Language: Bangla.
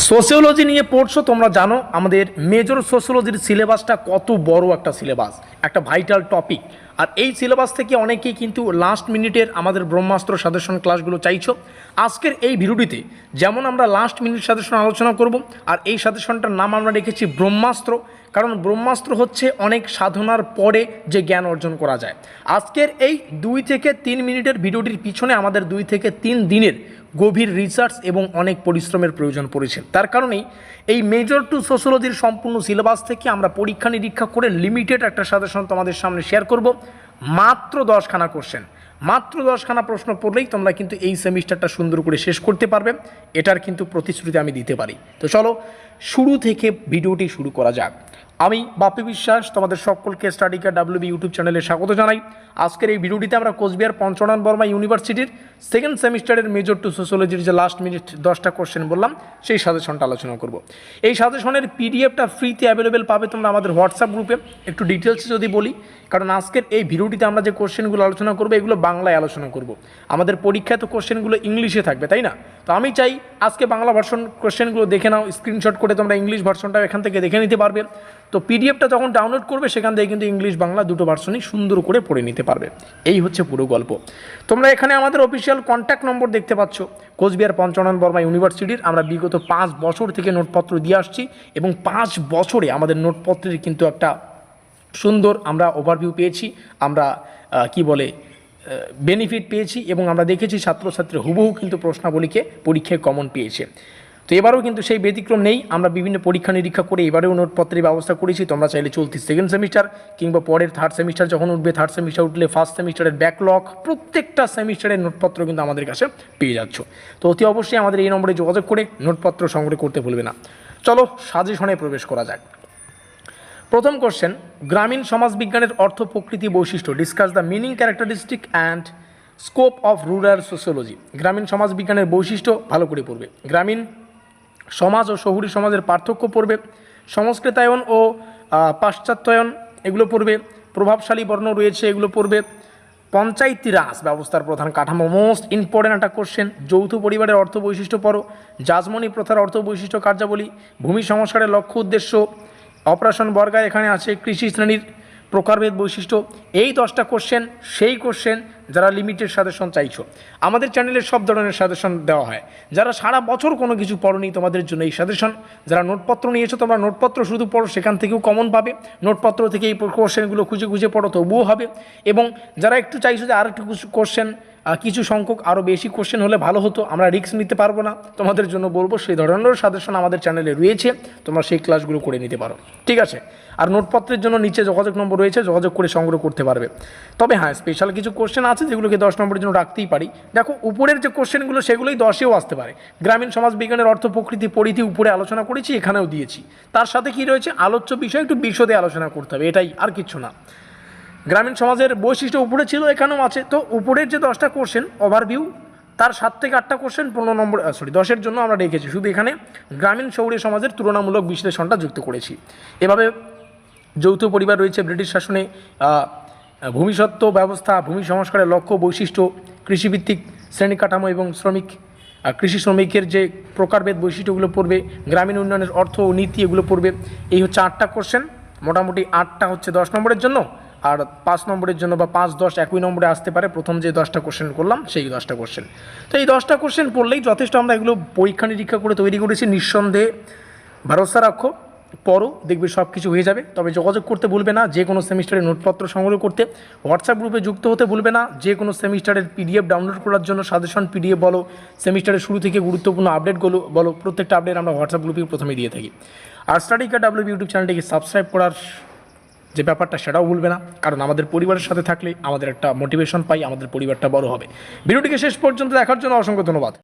সোশিওলজি নিয়ে পড়ছো, তোমরা জানো আমাদের মেজর সোশিওলজির সিলেবাসটা কত বড় একটা সিলেবাস, একটা ভাইটাল টপিক। আর এই সিলেবাস থেকে অনেকেই কিন্তু লাস্ট মিনিটের আমাদের ব্রহ্মাস্ত্র সাজেশন ক্লাসগুলো চাইছো। আজকের এই ভিডিওটিতে যেমন আমরা লাস্ট মিনিট সাজেশন আলোচনা করব, আর এই সাজেশনটার নাম আমরা রেখেছি ব্রহ্মাস্ত্র, কারণ ব্রহ্মাস্ত্র হচ্ছে অনেক সাধনার পরে যে জ্ঞান অর্জন করা যায়। আজকের এই 2 থেকে 3 মিনিটের ভিডিওটির পিছনে আমাদের 2 থেকে 3 দিনের গভীর রিসার্চ এবং অনেক পরিশ্রমের প্রয়োজন পড়েছে। তার কারণেই এই মেজর টু সোশিওলজির সম্পূর্ণ সিলেবাস থেকে আমরা পরীক্ষা নিরীক্ষা করে লিমিটেড একটা সাজেশন তোমাদের সামনে শেয়ার করব। মাত্র 10খানা কোশ্চেন, মাত্র 10খানা প্রশ্ন পড়লেই তোমরা কিন্তু এই সেমিস্টারটা সুন্দর করে শেষ করতে পারবে, এটার কিন্তু প্রতিশ্রুতি আমি দিতে পারি। তো চলো শুরু থেকে ভিডিওটি শুরু করা যাক। আমি বাপি বিশ্বাস তোমাদের সকলকে স্টাডিকার WB ইউটিউব চ্যানেলে স্বাগত জানাই। আজকের এই ভিডিওটিতে আমরা কোচবিহার পঞ্চনন বর্মা ইউনিভার্সিটির সেকেন্ড সেমিস্টারের মেজর টু সোশিওলজির যে লাস্ট মিনিট 10টা কোশ্চেন বললাম সেই সাজেশনটা আলোচনা করব। এই সাজেশনের পিডিএফটা ফ্রিতে অ্যাভেলেবেল পাবে তোমরা আমাদের হোয়াটসঅ্যাপ গ্রুপে। একটু ডিটেলসে যদি বলি, কারণ আজকের এই ভিডিওটিতে আমরা যে কোশ্চেনগুলো আলোচনা করবো এগুলো বাংলায় আলোচনা করব। আমাদের পরীক্ষায় তো কোশ্চেনগুলো ইংলিশে থাকবে, তাই না? তো আমি চাই আজকে বাংলা ভার্সন কোশ্চেনগুলো দেখে নাও, স্ক্রিনশট করে তোমরা ইংলিশ ভার্সনটাও এখান থেকে দেখে নিতে পারবে। তো পিডিএফটা যখন ডাউনলোড করবে সেখান থেকে কিন্তু ইংলিশ বাংলা দুটো ভার্সনই সুন্দর করে পড়ে নিতে পারবে। এই হচ্ছে পুরো গল্প। তোমরা এখানে আমাদের অফিসিয়াল কন্ট্যাক্ট নম্বর দেখতে পাচ্ছ, কোচবিহার পঞ্চনন বর্মা ইউনিভার্সিটির। আমরা বিগত 5 বছর থেকে নোটপত্র দিয়ে আসছি এবং 5 বছরে আমাদের নোটপত্রের কিন্তু একটা সুন্দর আমরা ওভারভিউ পেয়েছি, আমরা কি বলে বেনিফিট পেয়েছি, এবং আমরা দেখেছি ছাত্রছাত্রী হুবহু কিন্তু প্রশ্নাবলীকে পরীক্ষায় কমন পেয়েছে। তো এবারেও কিন্তু সেই ব্যতিক্রম নেই, আমরা বিভিন্ন পরীক্ষা নিরীক্ষা করে এবারেও নোটপত্রের ব্যবস্থা করেছি। তোমরা চাইলে চলতি সেকেন্ড সেমিস্টার কিংবা পরের থার্ড সেমিস্টার যখন উঠবে, থার্ড সেমিস্টার উঠলে ফার্স্ট সেমিস্টারের ব্যাকলগ, প্রত্যেকটা সেমিস্টারের নোটপত্র কিন্তু আমাদের কাছে পেয়ে যাচ্ছ। তো অতি অবশ্যই আমাদের এই নম্বরে যোগাযোগ করে নোটপত্র সংগ্রহ করতে ভুলবে না। চলো সাজেশনে প্রবেশ করা যাক। প্রথম কোশ্চেন, গ্রামীণ সমাজবিজ্ঞানের অর্থ, প্রকৃতি, বৈশিষ্ট্য। Discuss the meaning, characteristic and scope of rural sociology. গ্রামীণ সমাজবিজ্ঞানের বৈশিষ্ট্য ভালো করে পড়বে, গ্রামীণ সমাজ ও শহুরি সমাজের পার্থক্য পড়বে, সংস্কৃতায়ন ও পাশ্চাত্যায়ন এগুলো পড়বে, প্রভাবশালী বর্ণ রয়েছে এগুলো পড়বে, পঞ্চায়েতি রাজ ব্যবস্থার প্রধান কাঠামো, মোস্ট ইম্পর্টেন্ট একটা কোশ্চেন। যৌথ পরিবারের অর্থ বৈশিষ্ট্য পড়ো, জাজমনি প্রথার অর্থ বৈশিষ্ট্য কার্যাবলী, ভূমি সংস্কারের লক্ষ্য উদ্দেশ্য, অপারেশন বর্গা এখানে আছে, কৃষি শ্রেণীর প্রকারভেদ বৈশিষ্ট্য। এই 10টা কোশ্চেন সেই কোশ্চেন যারা লিমিটেড সাজেশন চাইছো। আমাদের চ্যানেলে সব ধরনের সাজেশন দেওয়া হয়। যারা সারা বছর কোনো কিছু পড়োনি তোমাদের জন্য এই সাজেশন। যারা নোটপত্র নিয়েছো তোমরা নোটপত্র শুধু পড়ো, সেখান থেকেও কমন পাবে। নোটপত্র থেকে এই কোশ্চেনগুলো খুঁজে খুঁজে পড়ো, তবুও হবে। এবং যারা একটু চাইছো যে আর একটু কোশ্চেন, কিছু সংখ্যক আরও বেশি কোশ্চেন হলে ভালো হতো, আমরা রিস্ক নিতে পারবো না, তোমাদের জন্য বলবো সেই ধরনের সাজেশন আমাদের চ্যানেলে রয়েছে, তোমরা সেই ক্লাসগুলো করে নিতে পারো, ঠিক আছে? আর নোটপত্রের জন্য নিচে যোগাযোগ নম্বর রয়েছে, যোগাযোগ করে সংগ্রহ করতে পারবে। তবে হ্যাঁ, স্পেশাল কিছু কোশ্চেন আছে যেগুলোকে 10 নম্বরের জন্য রাখতেই পারি। দেখো উপরের যে কোশ্চেনগুলো সেগুলোই 10এও আসতে পারে। গ্রামীণ সমাজ বিজ্ঞানের অর্থ, প্রকৃতি, পরিধি উপরে আলোচনা করেছি, এখানেও দিয়েছি। তার সাথে কি রয়েছে, আলোচ্য বিষয় একটু বিশদে আলোচনা করতে হবে, এটাই, আর কিছু না। গ্রামীণ সমাজের বৈশিষ্ট্য উপরে ছিল, এখানেও আছে। তো উপরের যে 10টা কোশ্চেন ওভারভিউ, তার 7 থেকে 8টা কোশ্চেন 15 নম্বর 10-এর জন্য আমরা রেখেছি। শুধু এখানে গ্রামীণ শহুরে সমাজের তুলনামূলক বিশ্লেষণটা যুক্ত করেছি। এভাবে যৌথ পরিবার রয়েছে, ব্রিটিশ শাসনে ভূমিসত্ত্ব ব্যবস্থা, ভূমি সংস্কারের লক্ষ্য, বৈশিষ্ট্য, কৃষিভিত্তিক শ্রেণী কাঠামো এবং কৃষি শ্রমিকের যে প্রকারভেদ বৈশিষ্ট্যগুলো পড়বে, গ্রামীণ উন্নয়নের অর্থ ও নীতি এগুলো পড়বে। এই হচ্ছে 8টা কোশ্চেন, মোটামুটি 8টা হচ্ছে 10 নম্বরের জন্য, আর 5 নম্বরের জন্য বা 5, 10 একই নম্বরে আসতে পারে প্রথম যে 10টা কোশ্চেন করলাম সেই 10টা কোশ্চেন। তো এই 10টা কোশ্চেন পড়লেই যথেষ্ট। আমরা এগুলো পরীক্ষা নিরীক্ষা করে তৈরি করেছি, নিঃসন্দেহে ভরসা রাখো, পড়ো, দেখবে সব কিছু হয়ে যাবে। তবে যোগাযোগ করতে ভুলবে না, যে কোনো সেমিস্টারের নোটপত্র সংগ্রহ করতে হোয়াটসঅ্যাপ গ্রুপে যুক্ত হতে ভুলবে না। যে কোনো সেমিস্টারের পিডিএফ ডাউনলোড করার জন্য সাজেশন পিডিএফ বলো, সেমিস্টারের শুরু থেকে গুরুত্বপূর্ণ আপডেটগুলো বলো, প্রত্যেকটা আপডেট আমরা হোয়াটসঅ্যাপ গ্রুপে প্রথমে দিয়ে থাকি। আর স্টাডিকার WB ইউটিউব চ্যানেলটিকে সাবস্ক্রাইব করার যে ব্যাপারটা সেটাও ভুলবে না, কারণ আমাদের পরিবারের সাথে থাকলে আমাদের একটা মোটিভেশন পাই, আমাদের পরিবারটা বড় হবে। ভিডিওটিকে শেষ পর্যন্ত দেখার জন্য অসংখ্য ধন্যবাদ।